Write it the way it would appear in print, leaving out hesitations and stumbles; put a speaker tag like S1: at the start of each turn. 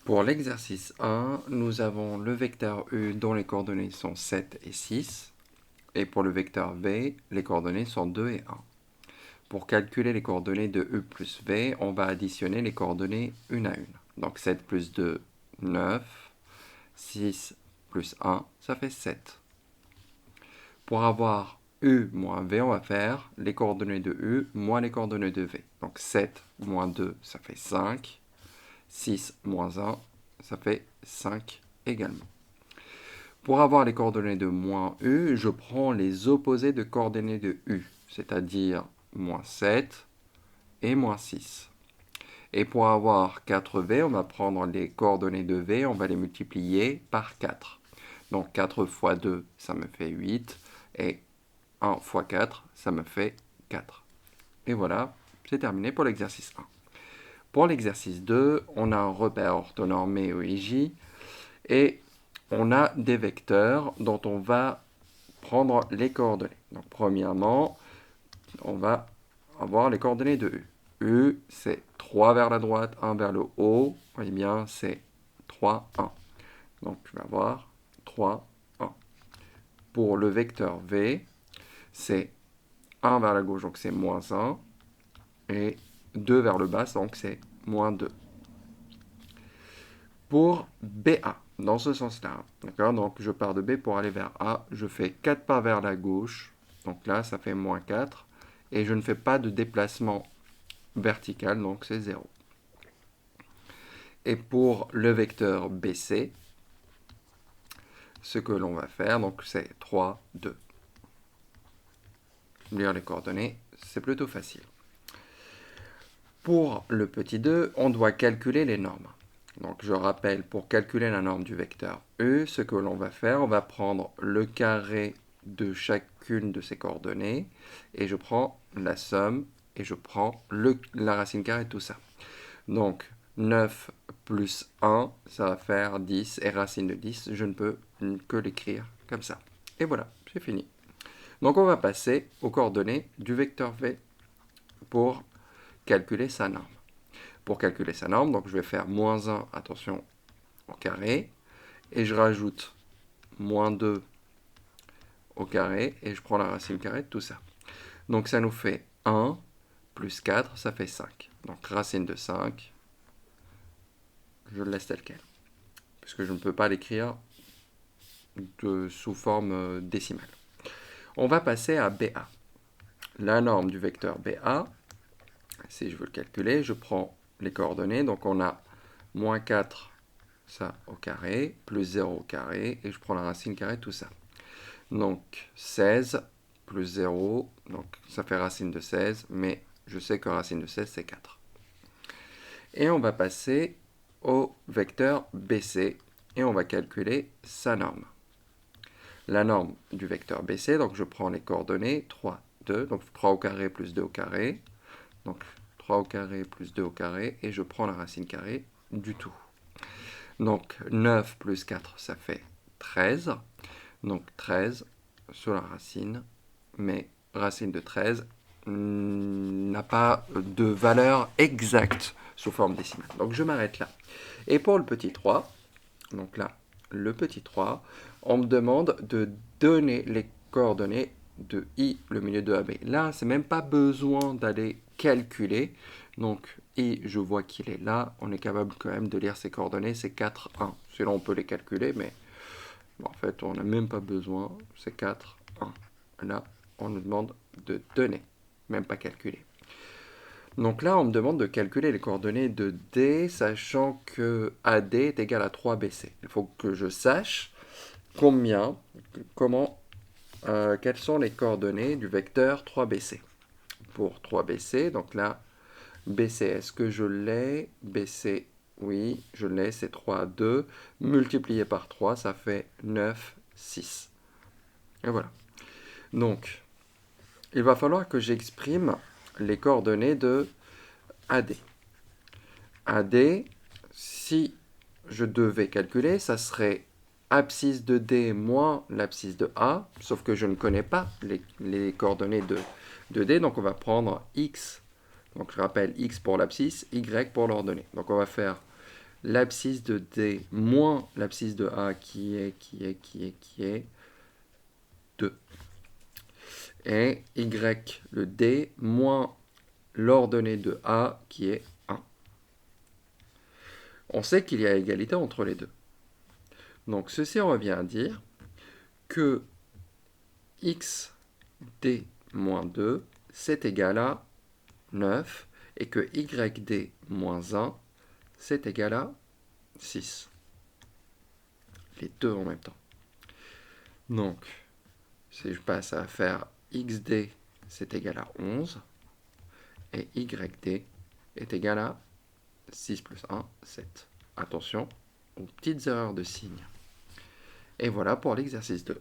S1: Pour l'exercice 1, nous avons le vecteur U dont les coordonnées sont 7 et 6. Et pour le vecteur V, les coordonnées sont 2 et 1. Pour calculer les coordonnées de U plus V, on va additionner les coordonnées une à une. Donc 7 plus 2, 9. 6 plus 1, ça fait 7. Pour avoir U moins V, on va faire les coordonnées de U moins les coordonnées de V. Donc 7 moins 2, ça fait 5. 6 moins 1, ça fait 5 également. Pour avoir les coordonnées de moins U, je prends les opposés de coordonnées de U, c'est-à-dire moins 7 et moins 6. Et pour avoir 4V, on va prendre les coordonnées de V, on va les multiplier par 4. Donc 4 fois 2, ça me fait 8. Et 1 fois 4, ça me fait 4. Et voilà, c'est terminé pour l'exercice 1. Pour l'exercice 2, on a un repère orthonormé OIJ et on a des vecteurs dont on va prendre les coordonnées. Donc premièrement, on va avoir les coordonnées de U. U, c'est 3 vers la droite, 1 vers le haut. Vous voyez bien, c'est 3, 1. Donc je vais avoir 3, 1. Pour le vecteur V, c'est 1 vers la gauche, donc c'est moins 1. Et 2 vers le bas, donc c'est moins 2. Pour BA, dans ce sens-là, d'accord, donc je pars de B pour aller vers A, je fais 4 pas vers la gauche, donc là ça fait moins 4, et je ne fais pas de déplacement vertical, donc c'est 0. Et pour le vecteur BC, ce que l'on va faire, donc c'est 3, 2. Lire les coordonnées, c'est plutôt facile. Pour le petit 2, on doit calculer les normes. Donc je rappelle, pour calculer la norme du vecteur U, ce que l'on va faire, on va prendre le carré de chacune de ces coordonnées, et je prends la somme, et je prends la racine carrée de tout ça. Donc 9 plus 1, ça va faire 10, et racine de 10, je ne peux que l'écrire comme ça. Et voilà, c'est fini. Donc on va passer aux coordonnées du vecteur V pour calculer sa norme. Pour calculer sa norme, donc je vais faire moins 1, attention, au carré, et je rajoute moins 2 au carré, et je prends la racine carrée de tout ça. Donc ça nous fait 1 plus 4, ça fait 5. Donc racine de 5, je le laisse tel quel, puisque je ne peux pas l'écrire sous forme décimale. On va passer à BA. La norme du vecteur BA, si je veux le calculer, je prends les coordonnées, donc on a moins 4, ça au carré, plus 0 au carré, et je prends la racine carrée de tout ça. Donc 16 plus 0, donc ça fait racine de 16, mais je sais que racine de 16 c'est 4. Et on va passer au vecteur BC, et on va calculer sa norme. La norme du vecteur BC, donc je prends les coordonnées 3, 2, donc 3 au carré plus 2 au carré, donc 3 au carré plus 2 au carré, et je prends la racine carrée du tout. Donc 9 plus 4, ça fait 13. Donc 13 sur la racine, mais racine de 13 n'a pas de valeur exacte sous forme décimale. Donc je m'arrête là. Et pour le petit 3, donc là, le petit 3, on me demande de donner les coordonnées de I, le milieu de AB. Là, c'est même pas besoin d'aller calculer. Donc I, je vois qu'il est là. On est capable quand même de lire ses coordonnées. C'est 4, 1. Sinon, on peut les calculer, mais bon, en fait, on n'a même pas besoin. C'est 4, 1. Là, on nous demande de donner, même pas calculer. Donc là, on me demande de calculer les coordonnées de D, sachant que AD est égal à 3BC. Il faut que je sache quelles sont les coordonnées du vecteur 3BC. Pour 3BC, donc là, BC, est-ce que je l'ai? BC, oui, je l'ai, c'est 3, 2. Multiplié par 3, ça fait 9, 6. Et voilà. Donc, il va falloir que j'exprime les coordonnées de AD. AD, si je devais calculer, ça serait abscisse de D moins l'abscisse de A, sauf que je ne connais pas les coordonnées de D, donc on va prendre X, donc je rappelle X pour l'abscisse, Y pour l'ordonnée. Donc on va faire l'abscisse de D moins l'abscisse de A qui est 2. Et Y, le D, moins l'ordonnée de A qui est 1. On sait qu'il y a égalité entre les deux. Donc ceci revient à dire que XD moins 2, c'est égal à 9, et que YD moins 1, c'est égal à 6. Les deux en même temps. Donc, si je passe à faire XD, c'est égal à 11, et YD est égal à 6 plus 1, 7. Attention aux petites erreurs de signe. Et voilà pour l'exercice 2.